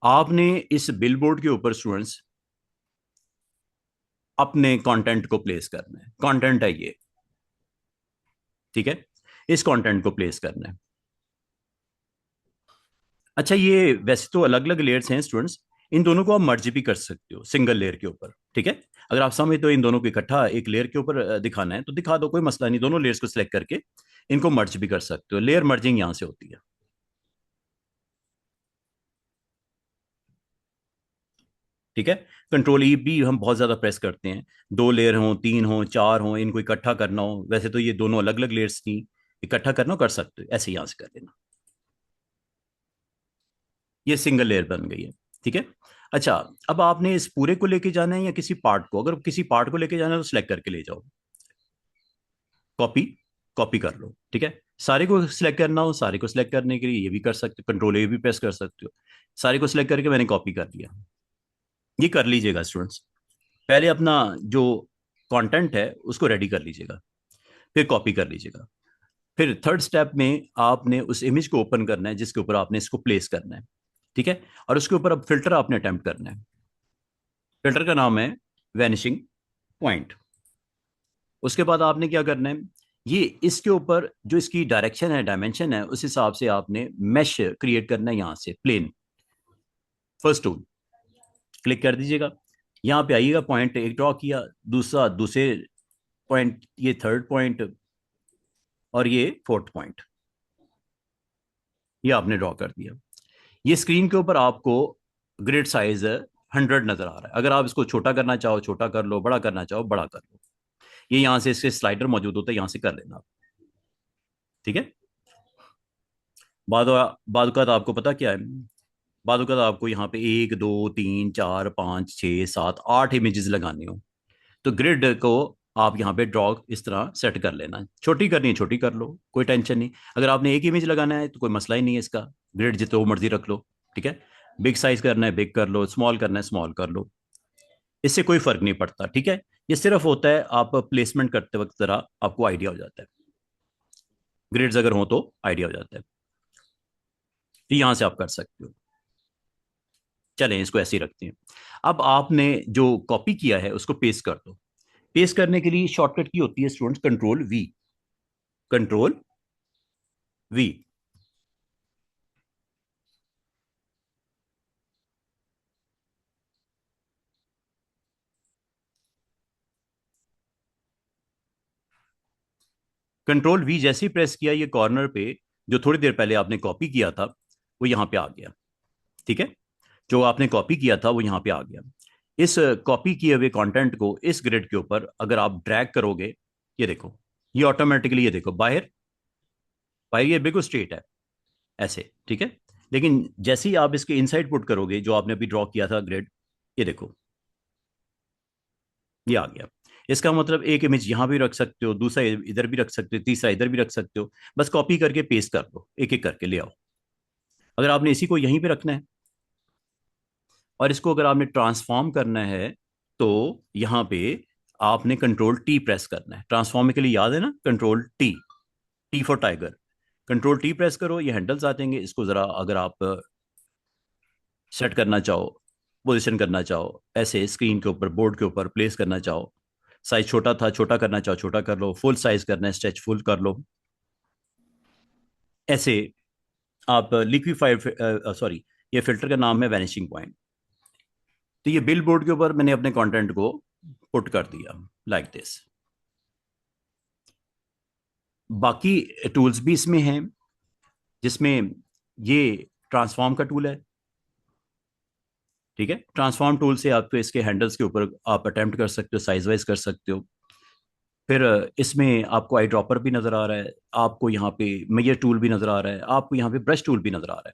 A: आपने इस बिलबोर्ड के ऊपर स्टूडेंट्स अपने कंटेंट को प्लेस करना है। कंटेंट है ये, ठीक है, इस कंटेंट को प्लेस करना है। अच्छा, ये वैसे तो अलग अलग लेयर्स हैं स्टूडेंट्स, इन दोनों को आप मर्ज भी कर सकते हो सिंगल लेयर के ऊपर। ठीक है, अगर आप समझ तो इन दोनों को इकट्ठा एक लेयर के ऊपर दिखाना है तो दिखा दो, कोई मसला नहीं। दोनों लेयर्स को सिलेक्ट करके इनको मर्ज भी कर सकते हो। लेयर मर्जिंग यहां से होती है। ठीक है, कंट्रोल ई भी हम बहुत ज्यादा प्रेस करते हैं। दो लेयर हो, तीन हो, चार हो, इनको इकट्ठा करना हो, वैसे तो ये दोनों अलग अलग लेयर्स थी, इकट्ठा करना हो कर सकते हो, ऐसे यहां से कर लेना। ये सिंगल लेयर बन गई है। ठीक है। अच्छा, अब आपने इस पूरे को लेके जाना है या किसी पार्ट को? अगर किसी पार्ट को लेके जाना है तो सिलेक्ट करके ले जाओ, कॉपी, कॉपी कर लो। ठीक है, सारे को सिलेक्ट करना हो, सारे को सिलेक्ट करने के लिए ये भी कर सकते हो, कंट्रोल ए भी प्रेस कर सकते हो। सारे को सिलेक्ट करके मैंने कॉपी कर लिया। ये कर लीजिएगा स्टूडेंट्स, पहले अपना जो कंटेंट है उसको रेडी कर लीजिएगा, फिर कॉपी कर लीजिएगा। फिर थर्ड स्टेप में आपने उस इमेज को ओपन करना है जिसके ऊपर आपने इसको प्लेस करना है। ठीक है, और उसके ऊपर अब फिल्टर आपने अटेम्प्ट करना है। फिल्टर का नाम है वैनिशिंग पॉइंट। उसके बाद आपने क्या करना है, ये इसके ऊपर जो इसकी डायरेक्शन है, डायमेंशन है, उस हिसाब से आपने मैश क्रिएट करना है। यहां से प्लेन, फर्स्ट टूल क्लिक कर दीजिएगा, यहां पे आइएगा, पॉइंट एक ड्रॉ किया, दूसरा दूसरे पॉइंट, ये थर्ड पॉइंट, और ये फोर्थ पॉइंट, ये आपने ड्रॉ कर दिया। ये स्क्रीन के ऊपर आपको ग्रिड साइज 100 नजर आ रहा है। अगर आप इसको छोटा करना चाहो छोटा कर लो, बड़ा करना चाहो बड़ा कर लो। ये यहां से इसके स्लाइडर मौजूद होता है, यहां से कर लेना आप। ठीक है, बाद बाद का आपको पता क्या है, बाद का आपको यहाँ पे एक दो तीन चार पाँच छः सात आठ इमेजेस लगाने हो, तो ग्रिड को आप यहाँ पे ड्रॉ इस तरह सेट कर लेना। छोटी करनी है छोटी कर लो, कोई टेंशन नहीं। अगर आपने एक इमेज लगाना है तो कोई मसला ही नहीं है इसका, ग्रिड जितना मर्जी रख लो। ठीक है, बिग साइज करना है बिग कर लो, स्मॉल करना है स्मॉल कर लो, इससे कोई फर्क नहीं पड़ता। ठीक है, ये सिर्फ होता है आप प्लेसमेंट करते वक्त जरा आपको आइडिया हो जाता है, ग्रिड्स अगर हो तो आइडिया हो जाता है। तो यहां से आप कर सकते हो। चलें इसको ऐसे ही रखते हैं। अब आपने जो कॉपी किया है उसको पेस्ट कर दो। पेस्ट करने के लिए शॉर्टकट की होती है students, control we, control we. Control we जैसे ही प्रेस किया, ये कॉर्नर पे जो थोड़ी देर पहले आपने कॉपी किया था वो यहां पे आ गया। ठीक है, जो आपने कॉपी किया था वो यहां पे आ गया। इस कॉपी किए हुए कंटेंट को इस ग्रिड के ऊपर अगर आप ड्रैग करोगे, ये देखो, ये ऑटोमेटिकली, ये देखो बाहर, बाहर ये बिल्कुल स्ट्रेट है ऐसे। ठीक है, लेकिन जैसे ही आप इसके इनसाइड पुट करोगे जो आपने अभी ड्रॉ किया था ग्रिड, ये देखो ये आ गया। इसका मतलब एक इमेज यहां भी रख सकते हो, दूसरा इधर भी रख सकते हो, तीसरा इधर भी रख सकते हो। बस कॉपी करके पेस्ट कर दो, एक एक करके ले आओ। अगर आपने इसी को यहीं पे रखना है और इसको अगर आपने ट्रांसफॉर्म करना है तो यहाँ पे आपने कंट्रोल टी प्रेस करना है। ट्रांसफॉर्म के लिए याद है ना, control T, T for tiger. Control T press करो, ये हैंडल्स आ जाएंगे। इसको जरा अगर आप सेट करना चाहो, पोजिशन करना चाहो, ऐसे स्क्रीन के ऊपर बोर्ड के ऊपर प्लेस करना चाहो, साइज छोटा था छोटा करना चाहो छोटा कर लो, फुल साइज करना है स्ट्रेच फुल कर लो, ऐसे आप लिक्विफाइड, सॉरी, ये फिल्टर का नाम है वैनिशिंग पॉइंट। तो ये बिल बोर्ड के ऊपर मैंने अपने कंटेंट को पुट कर दिया लाइक दिस। बाकी टूल्स भी इसमें हैं, जिसमें ये ट्रांसफॉर्म का टूल है। ठीक है, ट्रांसफॉर्म टूल से आप तो इसके हैंडल्स के ऊपर आप अटेम्प्ट कर सकते हो, साइज वाइज कर सकते हो। फिर इसमें आपको आई ड्रॉपर भी नज़र आ रहा है, आपको यहाँ पे मेजर टूल भी नज़र आ रहा है, आपको यहाँ पे ब्रश टूल भी नज़र आ रहा है।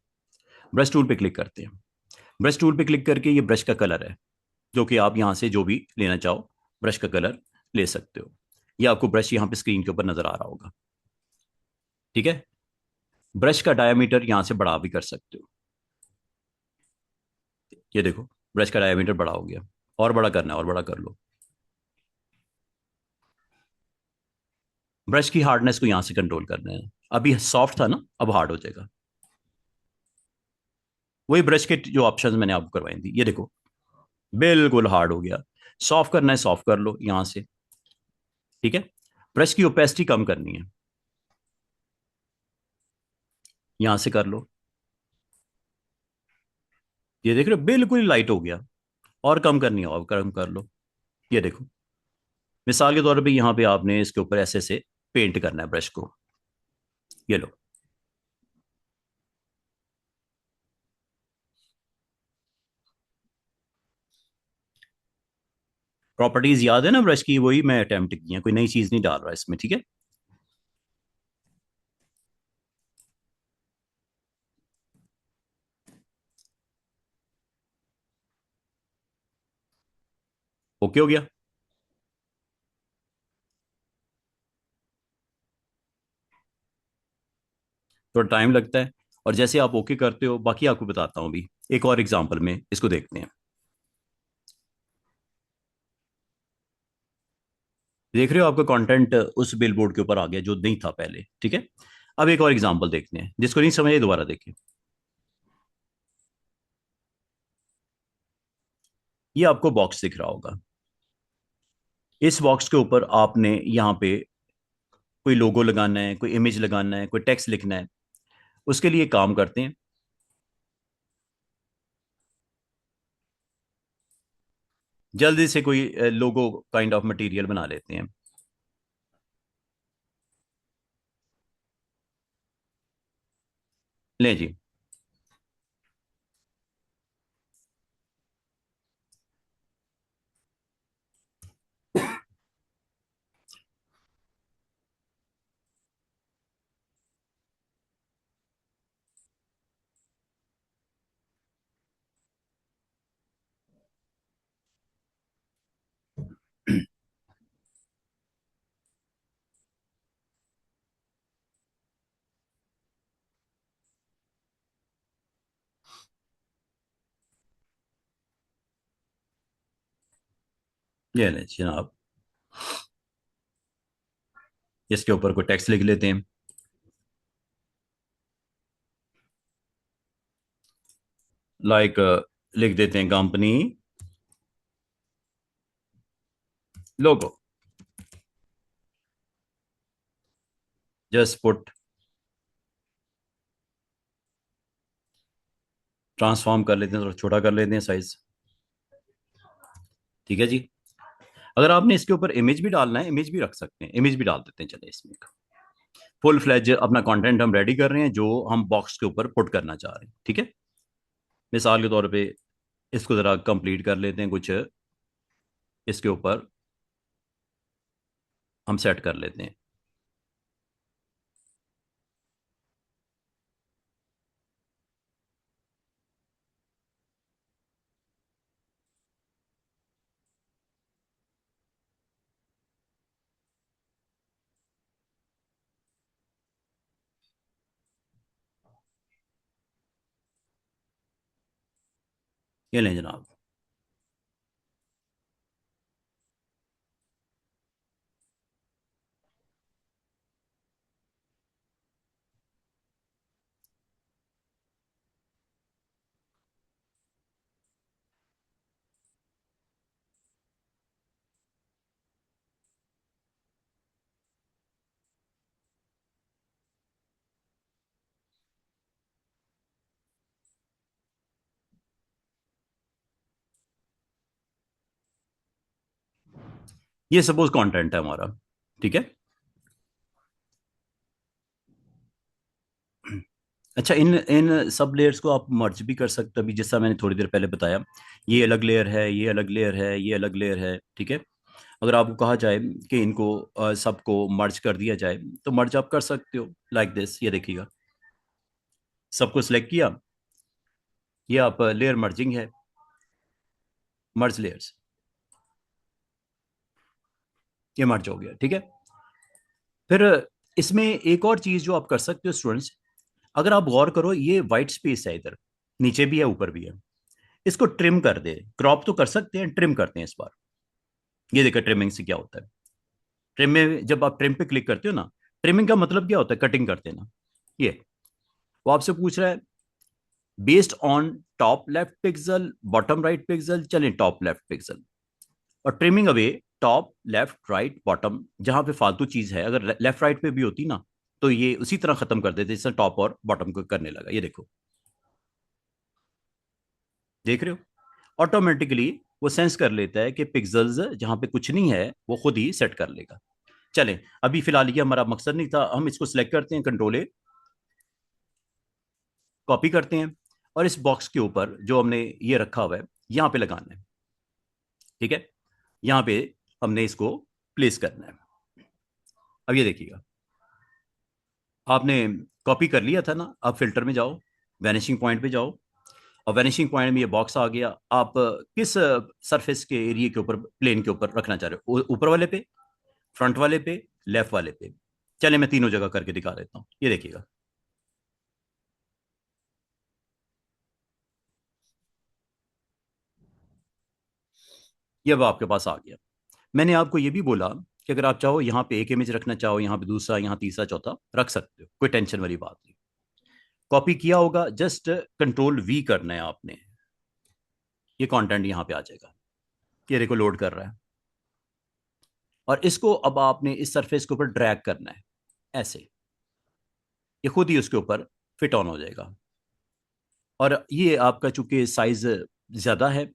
A: ब्रश टूल पे क्लिक करते हैं। ब्रश टूल पे क्लिक करके ये ब्रश का कलर है, जो कि आप यहाँ से जो भी लेना चाहो ब्रश का कलर ले सकते हो। ये आपको ब्रश यहाँ पे स्क्रीन के ऊपर नज़र आ रहा होगा। ठीक है। ब्रश का डायमीटर यहाँ से बड़ा भी कर सकते हो। ये देखो, ब्रश का डायमीटर बड़ा हो गया। और बड़ा करना है और बड़ा कर लो। ब्रश की हार्डनेस को यहाँ से कंट्रोल करना है। अभी सॉफ्ट था ना, अब हार्ड हो जाएगा। वही ब्रश के जो ऑप्शंस मैंने आपको करवाई थी, ये देखो बिल्कुल हार्ड हो गया। सॉफ्ट करना है, सॉफ्ट कर लो यहाँ से। ठीक है। ब्रश की ओपेसिटी कम करनी है, यहाँ से कर लो। ये देख रहे हो बिल्कुल लाइट हो गया। और कम करनी है और कम कर लो। ये देखो, मिसाल के तौर पे यहाँ पे आपने इसके ऊपर ऐसे से पेंट करना है ब्रश को। ये लो। प्रॉपर्टीज याद है ना ब्रश की, वही मैं अटेम्प्ट की है, कोई नई चीज नहीं डाल रहा इसमें। ठीक है। ओके हो गया। थोड़ा टाइम लगता है। और जैसे आप ओके करते हो, बाकी आपको बताता हूँ अभी एक और एग्जांपल में, इसको देखते हैं। देख रहे हो आपका कंटेंट उस बिल बोर्ड के ऊपर आ गया जो नहीं था पहले। ठीक है। अब एक और एग्जांपल देखते हैं, जिसको नहीं समझे दोबारा देखें। ये आपको बॉक्स दिख रहा होगा। इस बॉक्स के ऊपर आपने यहाँ पे कोई लोगो लगाना है, कोई इमेज लगाना है, कोई टेक्स्ट लिखना है। उसके लिए काम करते हैं। जल्दी से कोई लोगो काइंड ऑफ मटेरियल बना लेते हैं। लें जी। ये लें जनाब। इसके ऊपर कोई टेक्स्ट लिख लेते हैं। लाइक लिख देते हैं कंपनी लोगो। Just put. ट्रांसफॉर्म कर लेते हैं, थोड़ा छोटा कर लेते हैं साइज। ठीक है जी। अगर आपने इसके ऊपर इमेज भी डालना है, इमेज भी रख सकते हैं, इमेज भी डाल देते हैं। चले इसमें फुल फ्लैज अपना कंटेंट हम रेडी कर रहे हैं, जो हम बॉक्स के ऊपर पुट करना चाह रहे हैं। ठीक है। मिसाल के तौर पे इसको ज़रा कंप्लीट कर लेते हैं कुछ। इसके ऊपर हम सेट कर लेते हैं। ये लें जनाब। ये सपोज कंटेंट है हमारा। ठीक है। अच्छा, इन इन सब लेयर्स को आप मर्ज भी कर सकते हो, अभी जैसा मैंने थोड़ी देर पहले बताया। ये अलग लेयर है, ये अलग लेयर है, ये अलग लेयर है। ठीक है। अगर आपको कहा जाए कि इनको सबको मर्ज कर दिया जाए तो मर्ज आप कर सकते हो लाइक दिस। ये देखिएगा, सबको सिलेक्ट किया, ये आप लेयर मर्जिंग है, मर्ज लेयर्स, ये मर्ज हो गया। ठीक है। फिर इसमें एक और चीज जो आप कर सकते हो स्टूडेंट्स, अगर आप गौर करो ये वाइट स्पेस है, इधर नीचे भी है ऊपर भी है, इसको ट्रिम कर दे। क्रॉप तो कर सकते हैं, ट्रिम करते हैं इस बार। ये देखिए ट्रिमिंग से क्या होता है। ट्रिम में जब आप ट्रिम पे क्लिक करते हो ना, ट्रिमिंग का मतलब क्या होता है, कटिंग करते हैं ना। ये वो आपसे पूछ रहा है based on top left pixel, bottom right pixel, चलें टॉप लेफ्ट पिक्सल, और trimming away top left right bottom. जहां पे फालतू चीज है अगर लेफ्ट राइट पे भी होती ना, तो ये उसी तरह खत्म कर देते जैसे टॉप और बॉटम को करने लगा। ये देखो, देख रहे हो, ऑटोमेटिकली वो सेंस कर लेता है कि पिक्सल्स जहां पे कुछ नहीं है वो खुद ही सेट कर लेगा। चलें, अभी फिलहाल ये हमारा मकसद नहीं था, हम इसको सिलेक्ट करते हैं, कंट्रोल ए, कॉपी करते हैं, और इस बॉक्स के ऊपर जो हमने ये रखा हुआ है यहाँ पे लगाना है। ठीक है, यहाँ पे हमने इसको प्लेस करना है। अब ये देखिएगा, आपने कॉपी कर लिया था ना, अब फिल्टर में जाओ, वैनिशिंग पॉइंट पे जाओ, और वैनिशिंग पॉइंट में ये बॉक्स आ गया। आप किस सरफेस के एरिया के ऊपर, प्लेन के ऊपर रखना चाह रहे हो, ऊपर वाले पे, फ्रंट वाले पे, लेफ्ट वाले पे। चले मैं तीनों जगह करके दिखा देता हूँ, ये देखिएगा। ये अब आपके पास आ गया। मैंने आपको ये भी बोला कि अगर आप चाहो यहाँ पे एक इमेज रखना चाहो, यहाँ पे दूसरा, यहाँ तीसरा, चौथा रख सकते हो, कोई टेंशन वाली बात नहीं। कॉपी किया होगा, जस्ट कंट्रोल वी करना है आपने, ये कंटेंट यहाँ पे आ जाएगा। ये देखो लोड कर रहा है, और इसको अब आपने इस सरफेस के ऊपर ड्रैग करना है ऐसे, ये खुद ही उसके ऊपर फिट ऑन हो जाएगा। और ये आपका चूंकि साइज ज्यादा है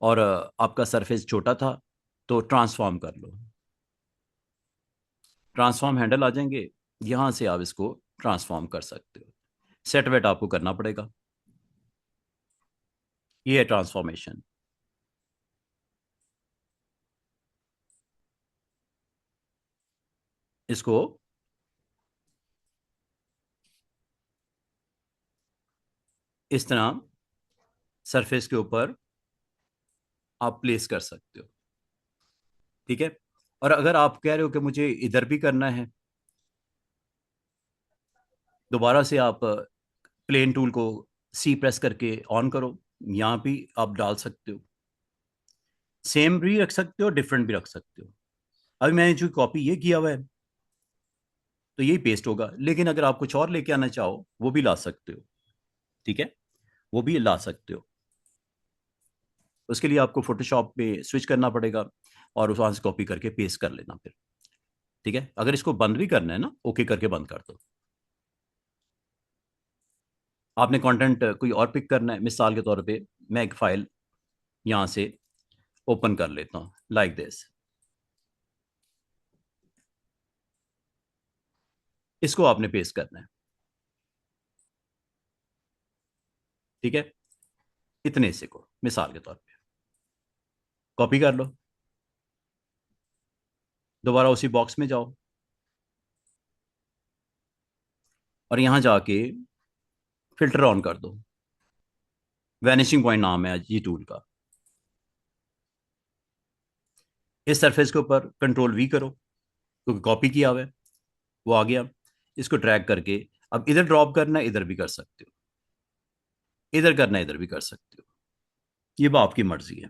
A: और आपका सरफेस छोटा था, तो ट्रांसफॉर्म कर लो, ट्रांसफॉर्म हैंडल आ जाएंगे, यहां से आप इसको ट्रांसफॉर्म कर सकते हो। सेट वेट आपको करना पड़ेगा। ये है ट्रांसफॉर्मेशन। इसको इस तरह सरफेस के ऊपर आप प्लेस कर सकते हो। ठीक है। और अगर आप कह रहे हो कि मुझे इधर भी करना है, दोबारा से आप प्लेन टूल को सी प्रेस करके ऑन करो, यहां भी आप डाल सकते हो। सेम भी रख सकते हो, डिफरेंट भी रख सकते हो। अभी मैंने जो कॉपी ये किया हुआ है, तो यही पेस्ट होगा, लेकिन अगर आप कुछ और लेके आना चाहो वो भी ला सकते हो। ठीक है, वो भी ला सकते हो। उसके लिए आपको फोटोशॉप पे स्विच करना पड़ेगा और उस वहां से कॉपी करके पेस्ट कर लेना फिर। ठीक है, अगर इसको बंद भी करना है ना, ओके करके बंद कर दो। आपने कंटेंट कोई और पिक करना है, मिसाल के तौर पे मैं एक फाइल यहां से ओपन कर लेता हूं लाइक दिस, इसको आपने पेस्ट करना है। ठीक है, इतने से को मिसाल के तौर पे कॉपी कर लो, दोबारा उसी बॉक्स में जाओ, और यहां जाके फिल्टर ऑन कर दो। वैनिशिंग पॉइंट नाम है जी टूल का। इस सरफेस के ऊपर कंट्रोल वी करो, क्योंकि कॉपी किया हुआ है, वो आ गया। इसको ड्रैग करके अब इधर ड्रॉप करना है, इधर भी कर सकते हो, इधर करना है, इधर भी कर सकते हो। ये बात आपकी मर्जी है।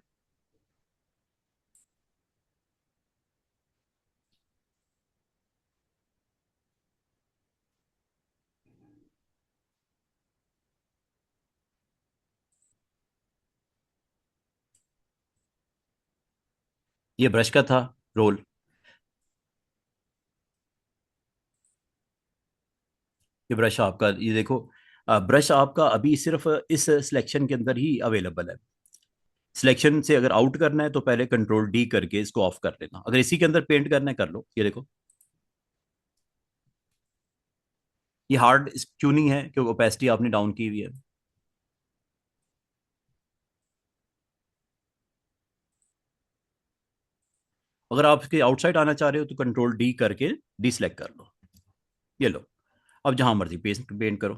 A: ये ब्रश का था रोल। ये ब्रश आपका, ये देखो, ब्रश आपका अभी सिर्फ इस सिलेक्शन के अंदर ही अवेलेबल है। सिलेक्शन से अगर आउट करना है तो पहले कंट्रोल डी करके इसको ऑफ कर लेना, अगर इसी के अंदर पेंट करना है कर लो। ये देखो, ये हार्ड क्यों नहीं है, क्योंकि ओपेसिटी आपने डाउन की हुई है। अगर आप इसके आउटसाइड आना चाह रहे हो तो कंट्रोल डी करके डी सेलेक्ट कर लो। ये लो, अब जहां मर्जी पेस्ट पेंट करो।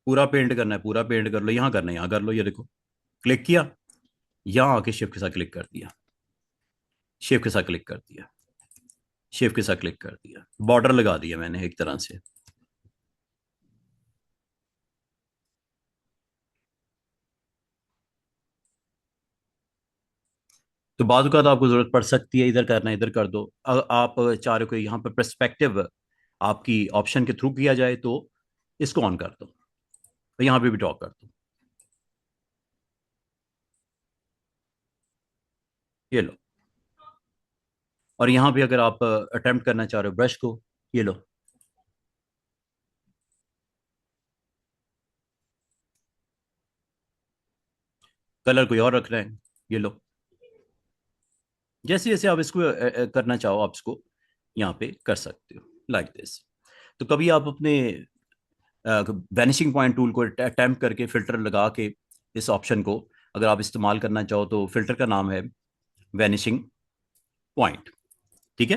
A: पूरा पेंट करना है, पूरा पेंट कर लो, यहाँ करना है, यहाँ कर लो। ये देखो, क्लिक किया, यहाँ आके शिफ्ट के साथ क्लिक कर दिया, शिफ्ट के साथ क्लिक कर दिया, शिफ्ट के साथ क्लिक कर दिया, बॉर्डर लगा दिया मैंने एक तरह से। तो बाद का तो आपको जरूरत पड़ सकती है, इधर करना है इधर कर दो। आप चाह रहे हो कि यहाँ पर पर्सपेक्टिव आपकी ऑप्शन के थ्रू किया जाए तो इसको ऑन कर दो, तो यहाँ पे भी ड्रॉ कर दो। ये लो, और यहाँ पे अगर आप अटेम्प्ट करना चाह रहे हो ब्रश को, ये लो, कलर कोई और रख रहे हैं, ये लो। जैसे जैसे आप इसको करना चाहो आप इसको यहाँ पे कर सकते हो, लाइक दिस। तो कभी आप अपने वैनिशिंग पॉइंट टूल को अटैम्प्ट करके फिल्टर लगा के इस ऑप्शन को अगर आप इस्तेमाल करना चाहो तो फिल्टर का नाम है वैनिशिंग पॉइंट। ठीक है।